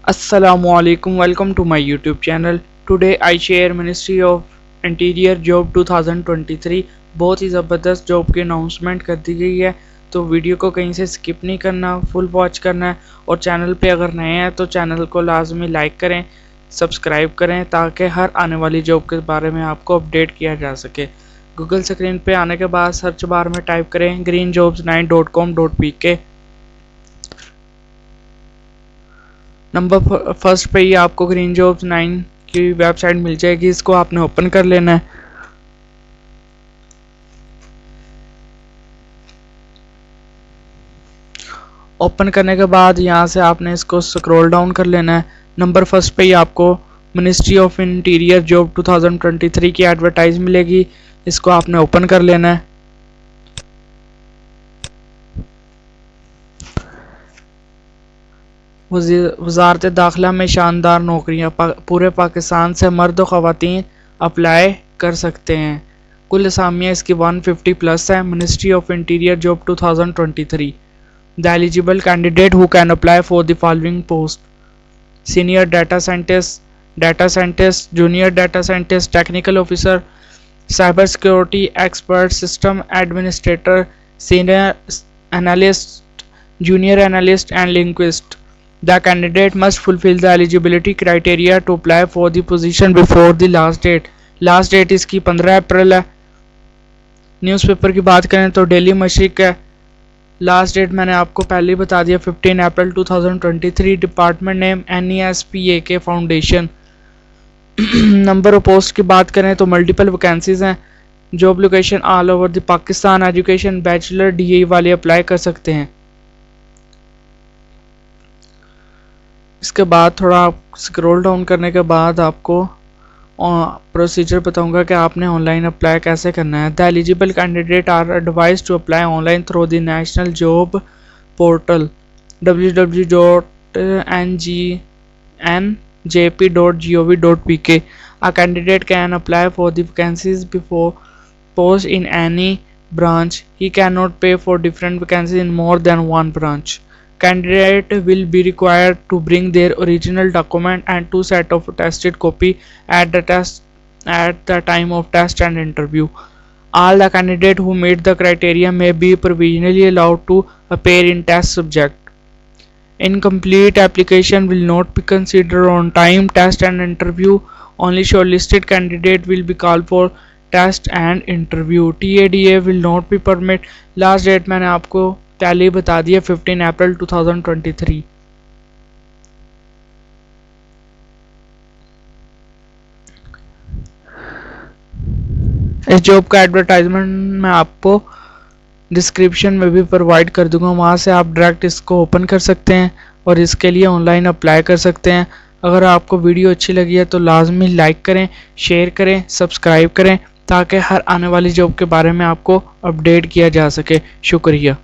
Assalamualaikum, welcome to my YouTube channel. Today I share Ministry of Interior Job 2023। बहुत ही ज़बरदस्त job की announcement कर दी गई है, तो वीडियो को कहीं से स्किप नहीं करना, फुल वॉच करना है। और चैनल पे अगर नए हैं तो चैनल को लाजमी लाइक करें, सब्सक्राइब करें, ताकि हर आने वाली जॉब के बारे में आपको अपडेट किया जा सके। गूगल स्क्रीन पे आने के बाद सर्च बार में टाइप करें greenjobs9.com.pk। नंबर फर्स्ट पे ही आपको ग्रीन जॉब्स 9 की वेबसाइट मिल जाएगी। इसको आपने ओपन कर लेना है। ओपन करने के बाद यहाँ से आपने इसको स्क्रॉल डाउन कर लेना है। नंबर फर्स्ट पे ही आपको मिनिस्ट्री ऑफ इंटीरियर जॉब 2023 की एडवर्टाइज मिलेगी। इसको आपने ओपन कर लेना है। वज़ारत दाखिला में शानदार नौकरियां पूरे पाकिस्तान से मर्द और ख़वातीन अप्लाई कर सकते हैं। कुल असामियाँ इसकी 150 प्लस है। Ministry of interior job 2023। The eligible candidate who can apply for the following post: senior data scientist, junior data scientist, technical officer, cyber security expert, system administrator, senior analyst, junior analyst and linguist. The candidate must fulfill the eligibility criteria to apply for the position before the last date। Last date इसकी 15 अप्रैल है। Newspaper की बात करें तो daily मशरिक है। Last date मैंने आपको पहले ही बता दिया, 15 अप्रैल 2023। Department name NESPAK foundation. Number of post की बात करें तो मल्टीपल वैकेंसीज हैं। Job location all over the Pakistan. Education bachelor DE वाले अप्लाई कर सकते हैं। इसके बाद थोड़ा स्क्रॉल डाउन करने के बाद आपको प्रोसीजर बताऊंगा कि आपने ऑनलाइन अप्लाई कैसे करना है। The eligible candidate are advise to apply online through the national job portal www.njp.gov.pk। A candidate can apply for the vacancies before post in any branch. He cannot pay for different vacancies in more than one branch। Candidate will be required to bring their original document and 2 sets of attested copy at the time of test and interview। All the candidates who meet the criteria may be provisionally allowed to appear in test subject। Incomplete application will not be considered on time test and interview। Only shortlisted candidate will be called for test and interview। TADA will not be permit। Last date मैंने आपको पहले ही बता दिया, 15 अप्रैल 2023। इस job का advertisement मैं आपको description में भी प्रोवाइड कर दूंगा, वहां से आप डायरेक्ट इसको ओपन कर सकते हैं और इसके लिए ऑनलाइन अप्लाई कर सकते हैं। अगर आपको वीडियो अच्छी लगी है तो लाजमी लाइक करें, शेयर करें, सब्सक्राइब करें, ताकि हर आने वाली जॉब के बारे में आपको अपडेट किया जा सके। शुक्रिया।